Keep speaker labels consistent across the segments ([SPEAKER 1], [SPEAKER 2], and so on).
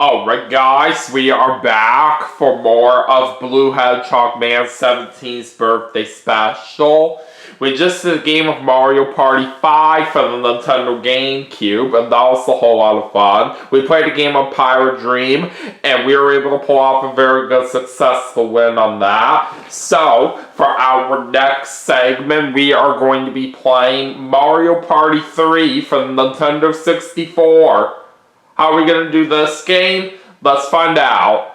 [SPEAKER 1] Alright guys, we are back for more of BlueHedgehogMan17's birthday special. We just did a game of Mario Party 5 for the Nintendo GameCube, and that was a whole lot of fun. We played a game of Pirate Dream, and we were able to pull off a very good successful win on that. So, for our next segment, we are going to be playing Mario Party 3 for the Nintendo 64. How are we going to do this game? Let's find out.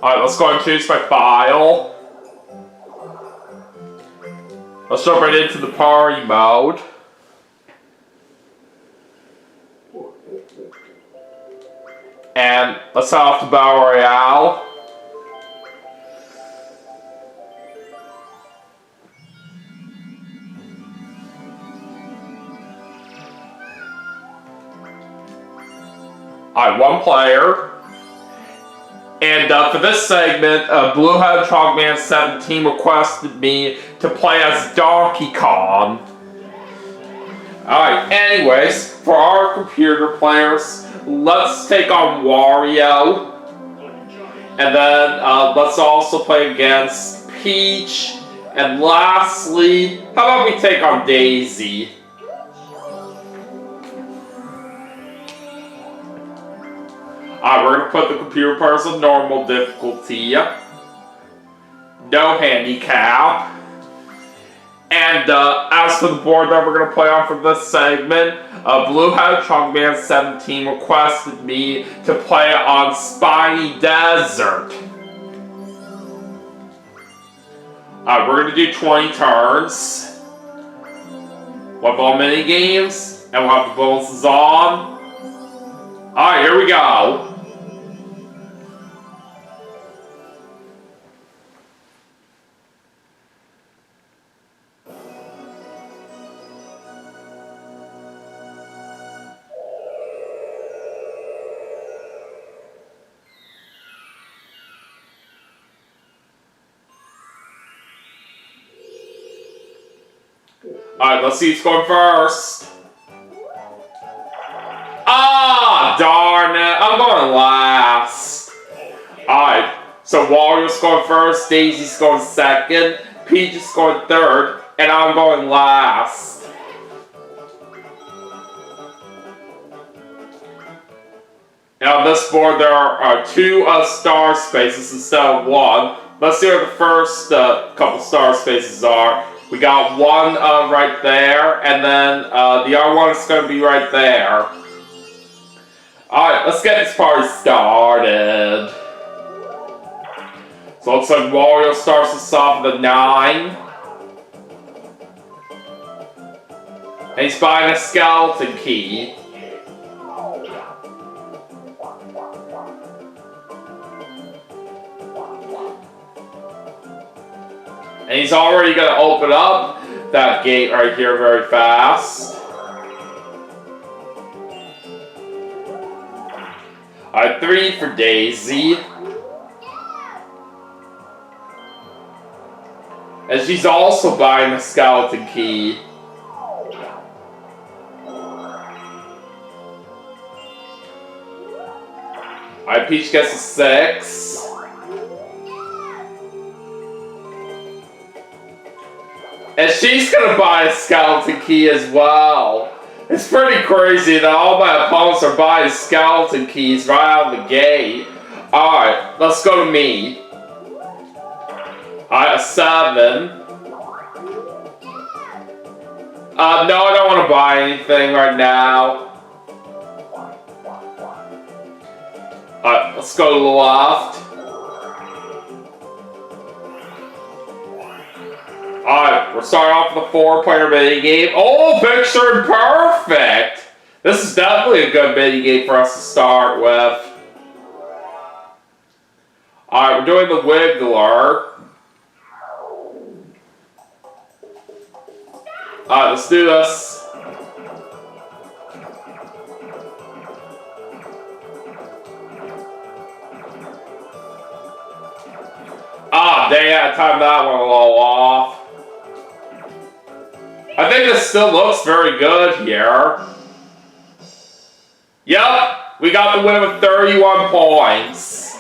[SPEAKER 1] Alright, let's go and choose my file. Let's jump right into the party mode. And let's head off to Battle Royale. Alright, one player. And for this segment, BlueHedgehogMan17 requested me to play as Donkey Kong. Alright, anyways, for our computer players, let's take on Wario. And then let's also play against Peach. And lastly, how about we take on Daisy? Alright, we're going to put the computer players on normal difficulty. No handicap. And as for the board that we're going to play on for this segment, BlueHedgehogMan17 requested me to play on Spiny Desert. Alright, we're going to do 20 turns. We'll have all mini games, and we'll have the bonuses on. Alright, here we go. Alright, let's see who's going first. Ah, darn it. I'm going last. Alright, so Wario's going first, Daisy's going second, Peach is going third, and I'm going last. And on this board, there are two star spaces instead of one. Let's see where the first couple star spaces are. We got one right there, and then the other one is going to be right there. Alright, let's get this party started. So it looks like Wario starts us off with a 9. And he's buying a skeleton key. And he's already going to open up that gate right here very fast. Alright, 3 for Daisy. And she's also buying a skeleton key. Alright, Peach gets a 6. And she's gonna buy a skeleton key as well. It's pretty crazy that all my opponents are buying skeleton keys right out of the gate. Alright, let's go to me. Alright, a 7. No, I don't want to buy anything right now. Alright, let's go to the left. Alright, we're starting off with a 4-player minigame. Oh, picture perfect! This is definitely a good minigame for us to start with. Alright, we're doing the Wiggler. Alright, let's do this. time that one a little off. I think this still looks very good here. Yep, we got the win with 31 points.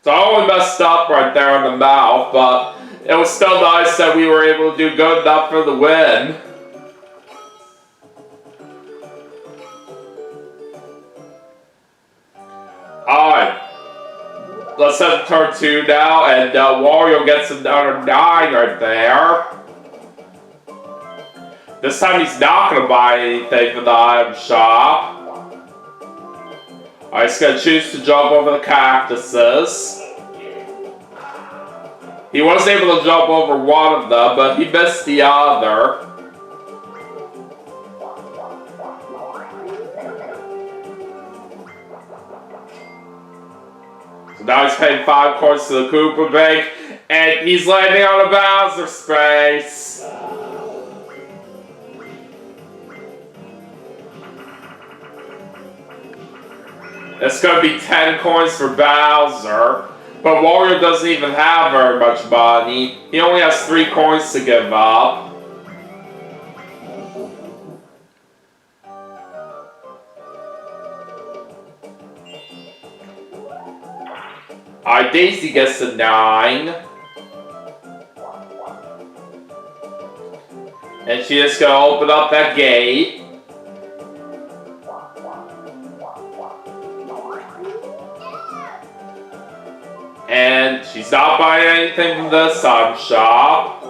[SPEAKER 1] So I only messed up right there in the mouth, but it was still nice that we were able to do good enough for the win. Alright, let's head to turn 2 now, and Wario gets another 9 right there. This time he's not going to buy anything from the item shop. Alright, he's going to choose to jump over the cactuses. He was able to jump over one of them, but he missed the other. So now he's paying 5 coins to the Koopa Bank, and he's landing on a Bowser space. It's going to be 10 coins for Bowser, but Wario doesn't even have very much money. He only has 3 coins to give up. Alright, Daisy gets a 9. And she just going to open up that gate. And she's not buying anything from this item shop.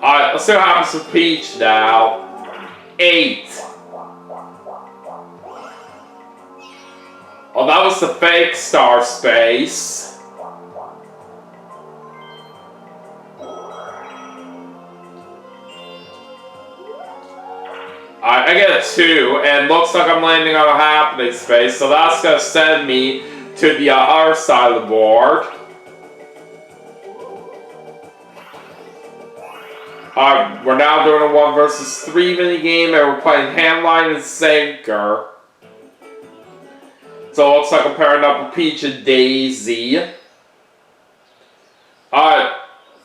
[SPEAKER 1] Alright, let's see what happens with Peach now. 8. Oh, that was the fake star space. Alright, I get a 2, and looks like I'm landing on a happening space, so that's going to send me to the other side of the board. Alright, we're now doing a 1 versus 3 minigame, and we're playing Handline and Sinker. So it looks like I'm pairing up with Peach and Daisy. Alright,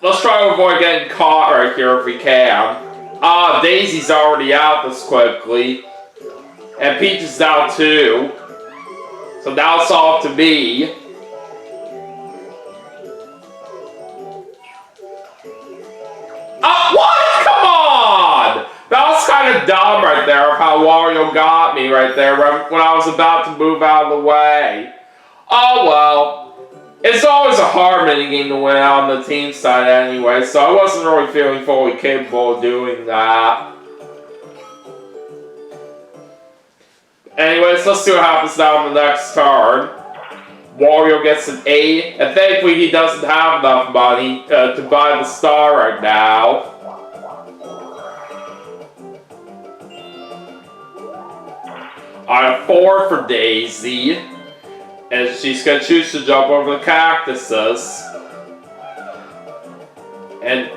[SPEAKER 1] let's try to avoid getting caught right here if we can. Daisy's already out this quickly. And Peach is down too. So now it's all to me. What? Come on! That was kind of dumb right there of how Wario got me right there when I was about to move out of the way. Oh well. It's always a hard minigame to win on the team side anyway, so I wasn't really feeling fully capable of doing that. Anyways, let's see what happens now in the next turn. Wario gets an 8, and thankfully he doesn't have enough money to buy the star right now. I have 4 for Daisy, and she's going to choose to jump over the cactuses. And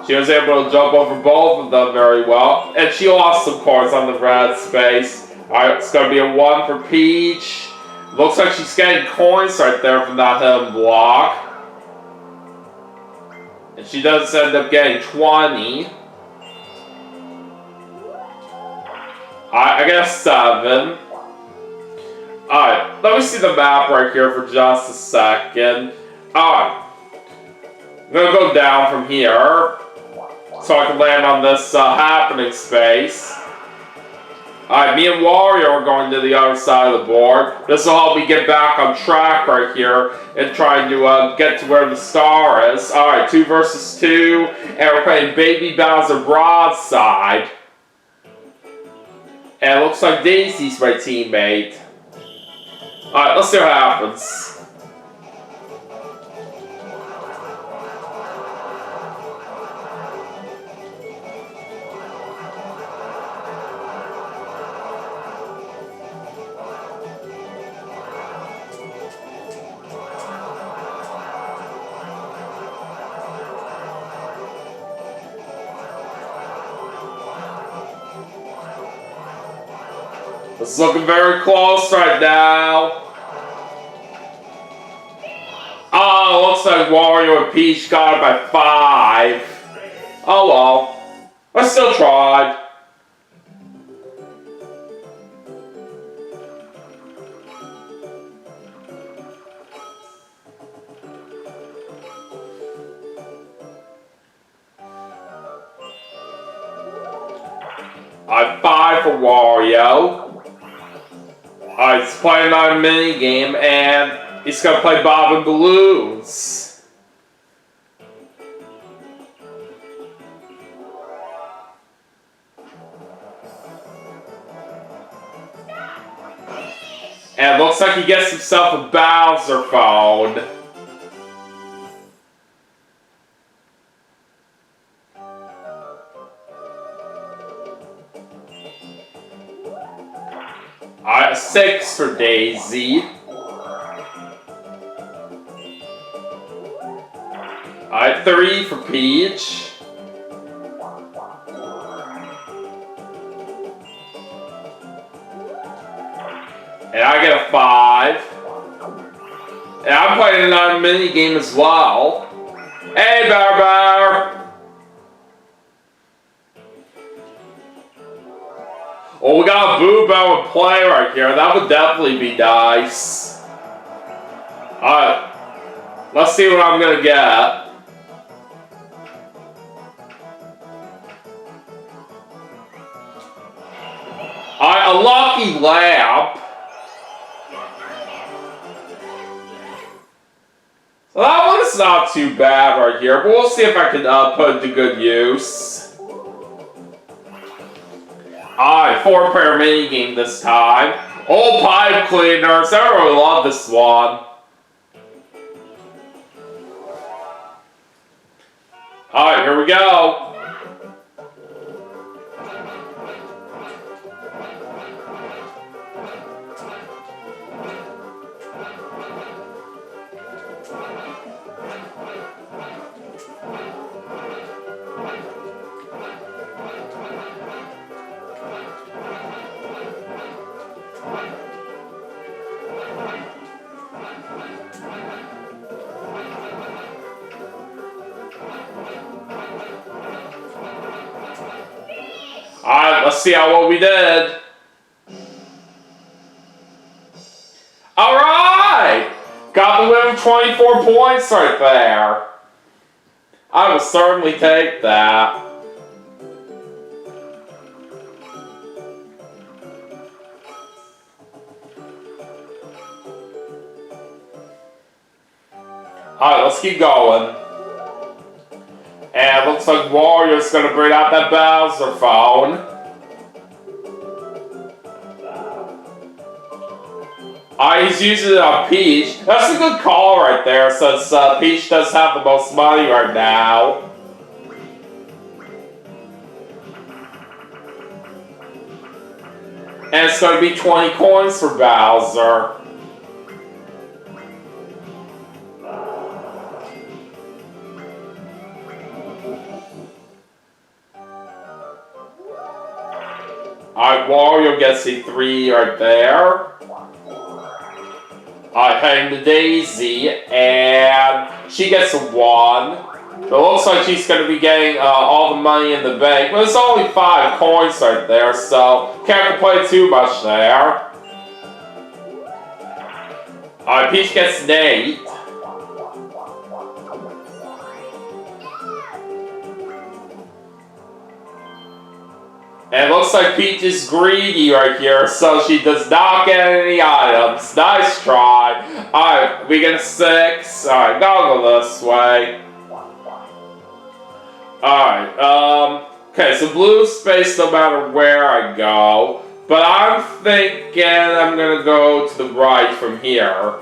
[SPEAKER 1] she was able to jump over both of them very well, and she lost some coins on the red space. Alright, it's going to be a 1 for Peach. Looks like she's getting coins right there from that hidden block. And she does end up getting 20. I get a 7. Alright, let me see the map right here for just a second. Alright. I'm going to go down from here so I can land on this happening space. Alright, me and Wario are going to the other side of the board. This will help me get back on track right here and trying to get to where the star is. Alright, 2 versus 2, and we're playing Baby Bowser Broadside. And it looks like Daisy's my teammate. Alright, let's see what happens. It's looking very close right now. like Wario and Peach got it by 5. Oh well. I still tried. Alright, 5 for Wario. Alright, he's playing another mini game, and he's gonna play Bob and Balloons. And it looks like he gets himself a Bowser phone. Alright, 6 for Daisy. Alright, 3 for Peach. And I get a 5. And I'm playing another mini game as well. Hey, Bear Bear! Oh, we got a Boo Bell and play right here. That would definitely be nice. Alright. Let's see what I'm gonna get. Alright, a lucky lamp. So that one is not too bad right here, but we'll see if I can put it to good use. Alright, 4-player minigame this time. Oh, pipe cleaners. I really love this one. Alright, here we go. Alright, let's see how well we did. Alright! Got the win with 24 points right there. I will certainly take that. Alright, let's keep going. And it looks like Wario's gonna bring out that Bowser phone. He's using it on Peach. That's a good call right there, since Peach does have the most money right now. And it's gonna be 20 coins for Bowser. Alright, Wario gets a 3 right there. Alright, heading to Daisy, and she gets a 1. It looks like she's going to be getting all the money in the bank, but it's only 5 coins right there, so can't complain too much there. Alright, Peach gets an 8. And it looks like Peach is greedy right here, so she does not get any items. Nice try. Alright, we get a 6. Alright, gotta go this way. Alright, okay, so blue space no matter where I go. But I'm thinking I'm gonna go to the right from here.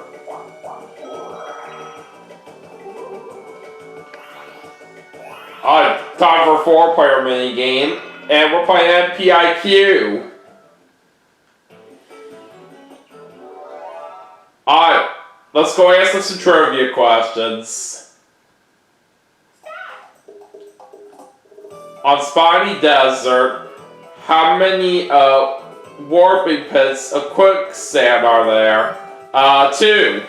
[SPEAKER 1] Alright, time for a 4-player minigame. And we're playing MPIQ. Alright, let's go answer some trivia questions. On Spiny Desert, how many warping pits of quicksand are there? 2.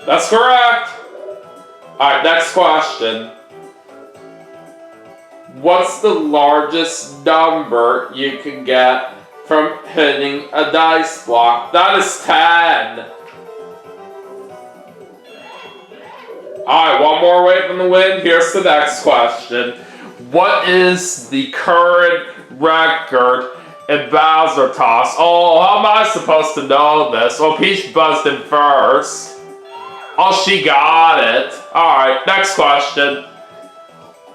[SPEAKER 1] That's correct. Alright, next question. What's the largest number you can get from hitting a dice block? That is 10. Alright, one more away from the win. Here's the next question. What is the current record in Bowser Toss? Oh, how am I supposed to know this? Well, Peach buzzed in first. Oh, she got it. Alright, next question.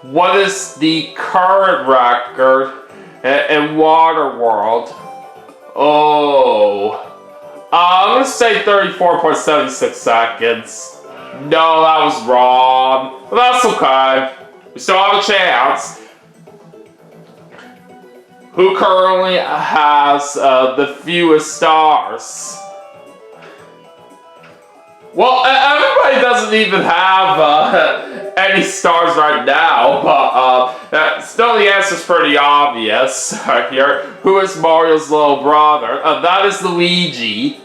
[SPEAKER 1] What is the current record in Waterworld? Oh. I'm going to say 34.76 seconds. No, that was wrong. But that's okay. We still have a chance. Who currently has the fewest stars? Well, everybody doesn't even have any stars right now, but still the answer's pretty obvious right here. Who is Mario's little brother? That is Luigi.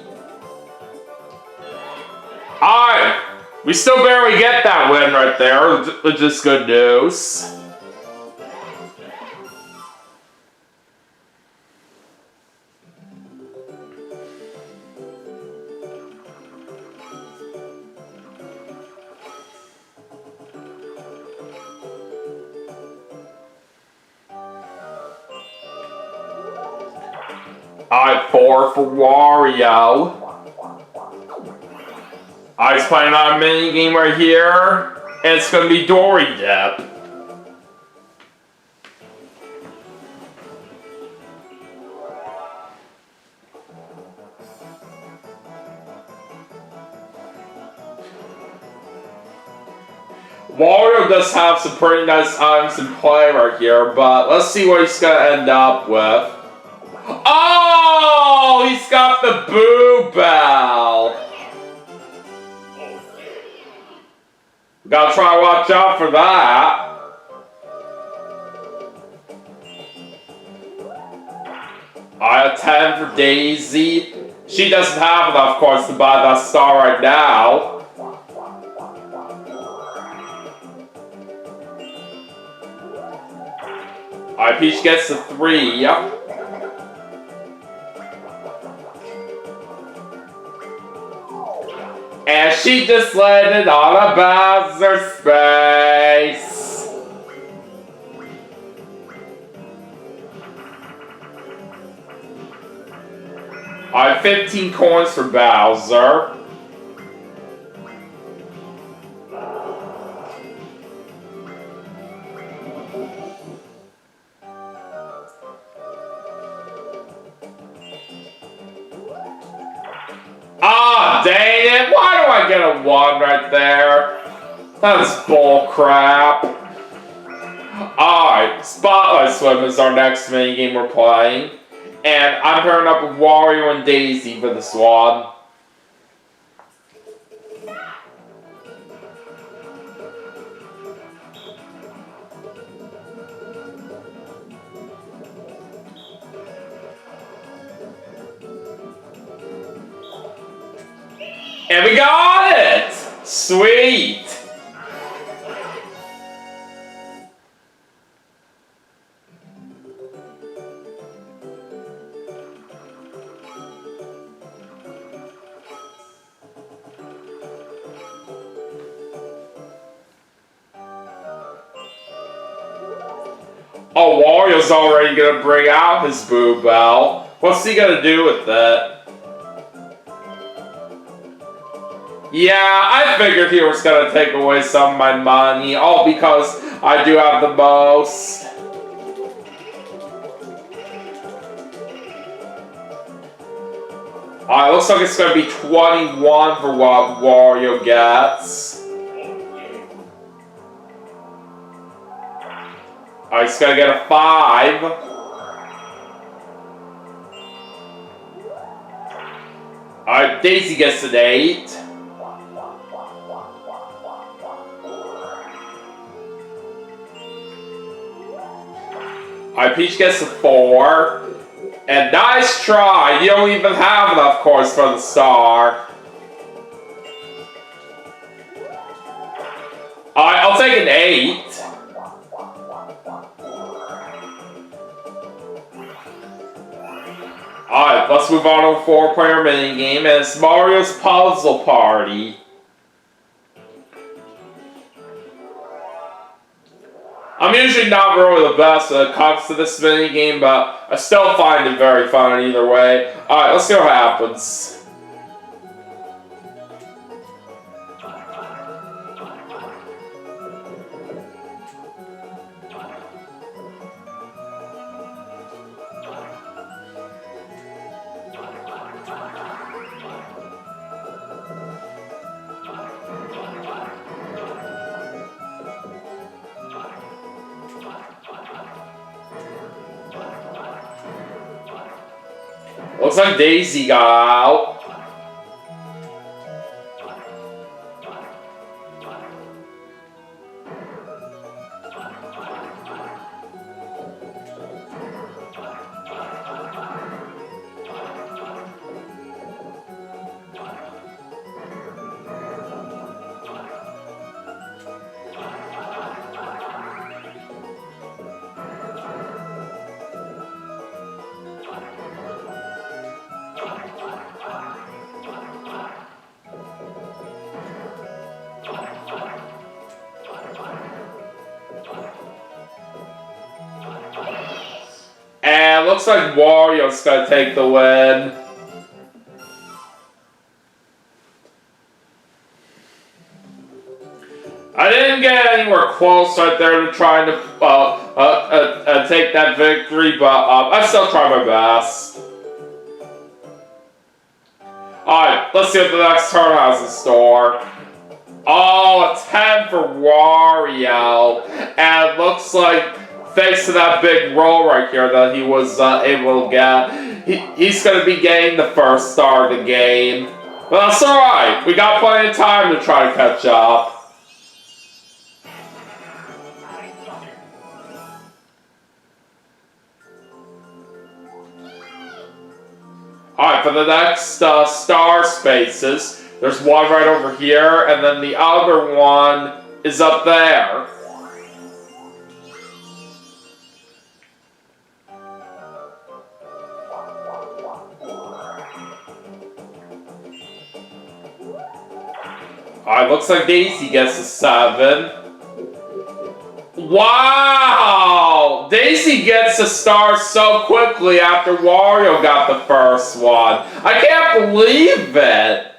[SPEAKER 1] Alright, we still barely get that win right there, which is good news. Alright, 4 for Wario. I was playing on a mini game right here, and it's gonna be Dory Dip. Wario does have some pretty nice items in play right here, but let's see what he's gonna end up with. Oh, he's got the Boo Bell. Gotta try to watch out for that. I have 10 for Daisy. She doesn't have enough coins to buy that star right now. Alright, Peach gets the 3. Yep. And she just landed on a Bowser space. I have 15 coins for Bowser. Ah, dang it! Why do I get a 1 right there? That's bull crap. Alright, Spotlight Swim is our next minigame we're playing. And I'm pairing up with Wario and Daisy for this one. And we got it! Sweet! Oh, Wario's already gonna bring out his Boo Bell. What's he gonna do with it? Yeah, I figured he was gonna take away some of my money, all because I do have the most. Alright, looks like it's gonna be 21 for what Wario gets. Alright, he's gonna get a 5. Alright, Daisy gets an 8. Alright, Peach gets a 4. And nice try! You don't even have enough coins for the star. let's move on to a 4-player minigame, and it's Mario's Puzzle Party. I'm usually not really the best when it comes to this minigame, but I still find it very fun either way. Alright, let's see what happens. Looks like Daisy got out. And looks like Wario's gonna take the win. I didn't get anywhere close right there to trying to take that victory, but I still try my best. Alright, let's see what the next turn has in store. Oh, a 10 for Wario. And it looks like, thanks to that big roll right here that he was able to get, he's going to be getting the first star of the game. But that's alright. We got plenty of time to try to catch up. Alright, for the next star spaces, there's one right over here, and then the other one is up there. Alright, looks like Daisy gets a 7. Wow! Daisy gets a star so quickly after Wario got the first one. I can't believe it!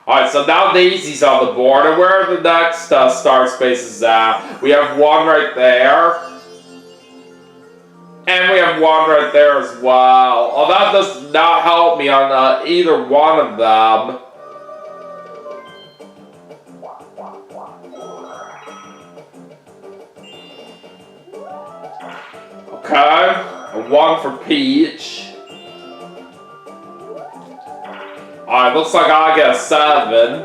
[SPEAKER 1] Alright, so now Daisy's on the board, and where are the next star spaces at? We have one right there. And we have one right there as well. Oh, that does not help me on either one of them. Okay, a 1 for Peach. Alright, looks like I get a 7.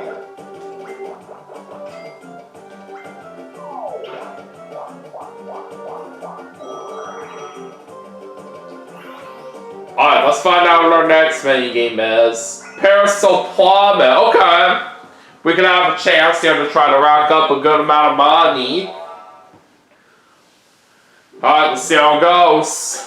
[SPEAKER 1] Alright, let's find out what our next minigame is. Parasol Plummet. Okay. We can have a chance here to try to rack up a good amount of money. Alright, let's see how it goes.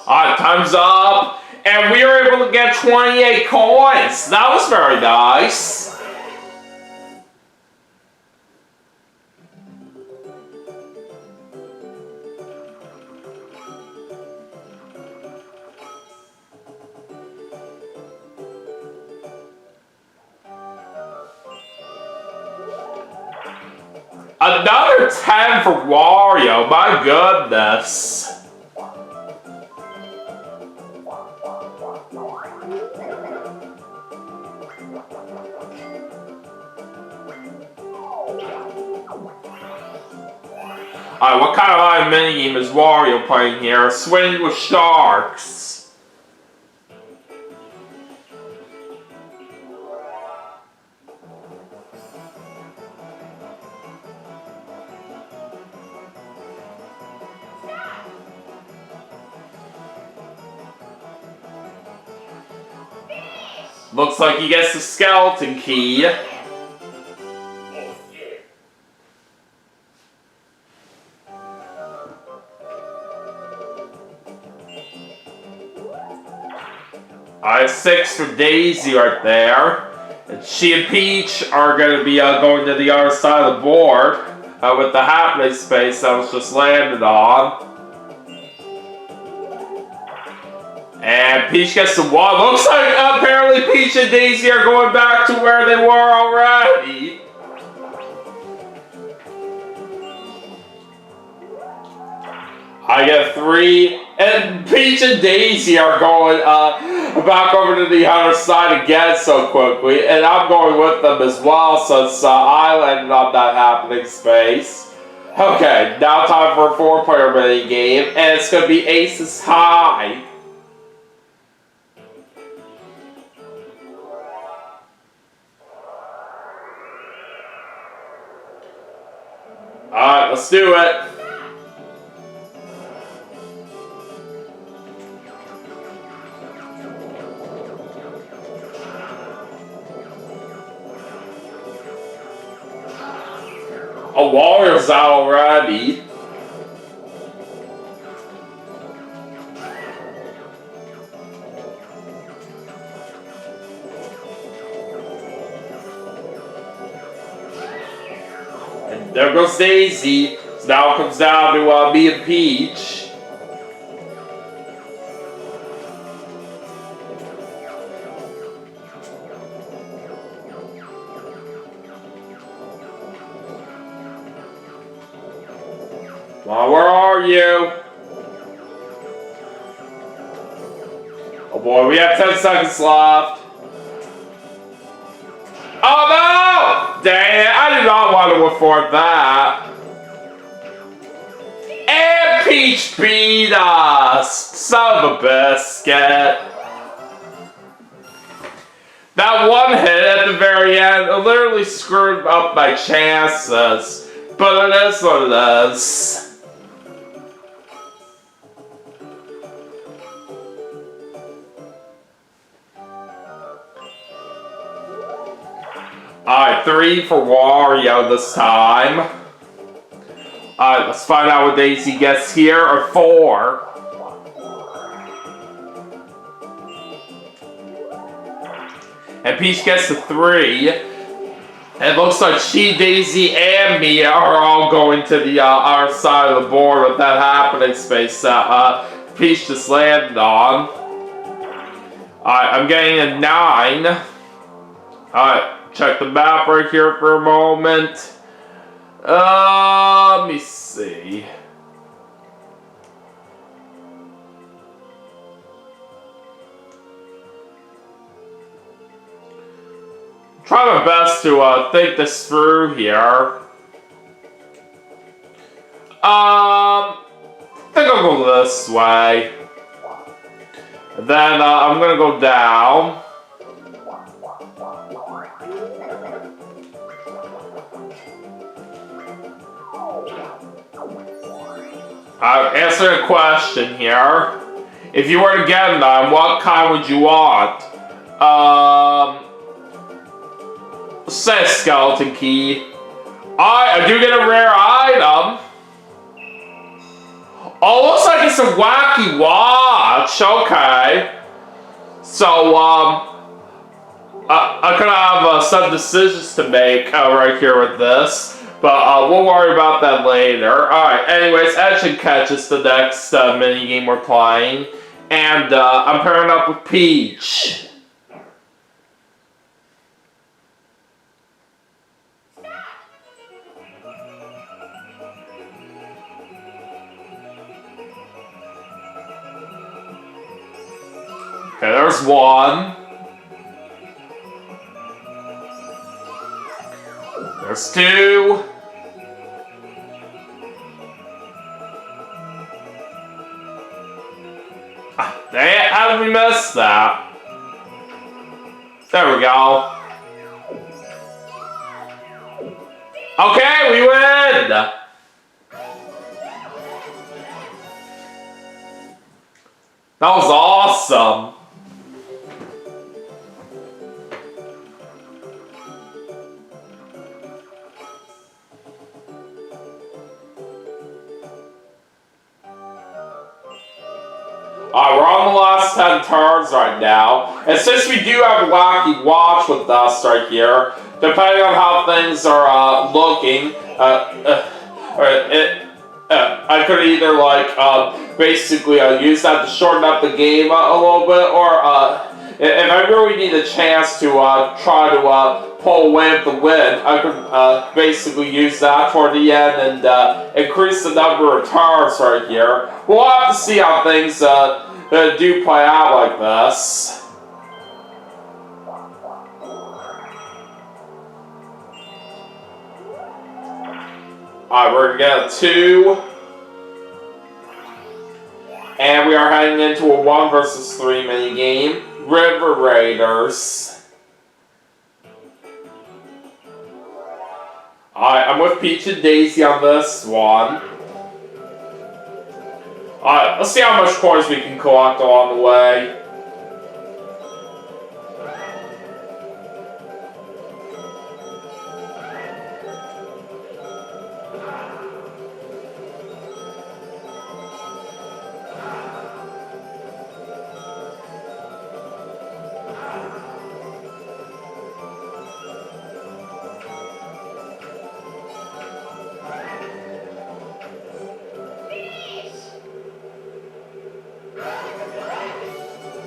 [SPEAKER 1] Alright, time's up. And we were able to get 28 coins. That was very nice. Another 10 for Wario. My goodness. Alright, what kind of minigame is Wario playing here? Swimming with sharks. Looks like he gets the skeleton key. Alright, 6 for Daisy right there. And she and Peach are going to be going to the other side of the board with the happening space that was just landed on. And Peach gets the one. Looks like apparently Peach and Daisy are going back to where they were already. I get 3. And Peach and Daisy are going back over to the other side again so quickly. And I'm going with them as well since I landed on that happening space. Okay, now time for a 4-player mini game. And it's going to be Aces High. Alright, let's do it. A Warrior's out already. And there goes Daisy. So now it comes down to me and Peach. Well, where are you? Oh boy, we have 10 seconds left. Oh no! Dang it, I did not want to afford that. And Peach beat us! Son of a biscuit. That one hit at the very end literally screwed up my chances. But it is what it is. Alright, 3 for Wario this time. Alright, let's find out what Daisy gets here. Or 4. And Peach gets the 3. It looks like she, Daisy, and me are all going to the other side of the board with that happening space that Peach just landed on. Alright, I'm getting a 9. Alright. Check the map right here for a moment. Let me see. Try my best to think this through here. I think I'll go this way. And then I'm gonna go down. Answer a question here. If you were to get them, what kind would you want? Say a skeleton key. I do get a rare item. Oh, looks like it's a wacky watch. Okay. So, I could have some decisions to make right here with this. But we'll worry about that later. Alright, anyways, Etch and Catch is the next minigame we're playing. And I'm pairing up with Peach. Okay, there's 1. There's 2. missed that. There we go. Okay, we win! That was awesome. Alright, we're on the last 10 turns right now. And since we do have Wacky Watch with us right here, depending on how things are looking, I could either basically use that to shorten up the game a little bit, or if I really need a chance to try to pull away with the win, I could basically use that toward the end and increase the number of turns right here. We'll have to see how things do play out like this. Alright, we're gonna get a 2. And we are heading into a 1 versus 3 minigame. River Raiders. Alright, I'm with Peach and Daisy on this one. Alright, let's see how much coins we can collect along the way.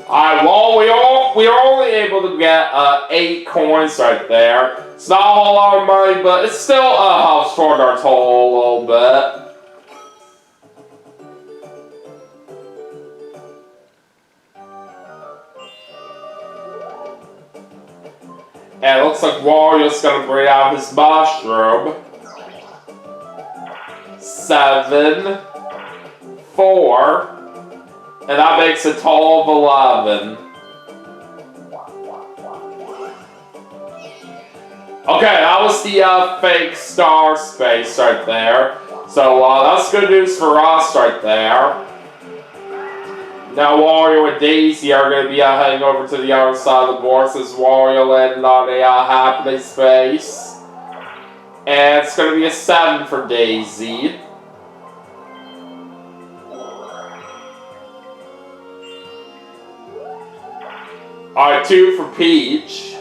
[SPEAKER 1] Alright, well, we are only able to get 8 coins right there. It's not a whole lot of money, but it still helps toward our total a little bit. And it looks like Wario's gonna bring out his mushroom. 7, 4. And that makes a total of 11. Okay, that was the fake star space right there. So that's good news for us right there. Now Wario and Daisy are going to be heading over to the other side of the board since Wario landed on a happy space. And it's going to be a 7 for Daisy. Alright, 2 for Peach.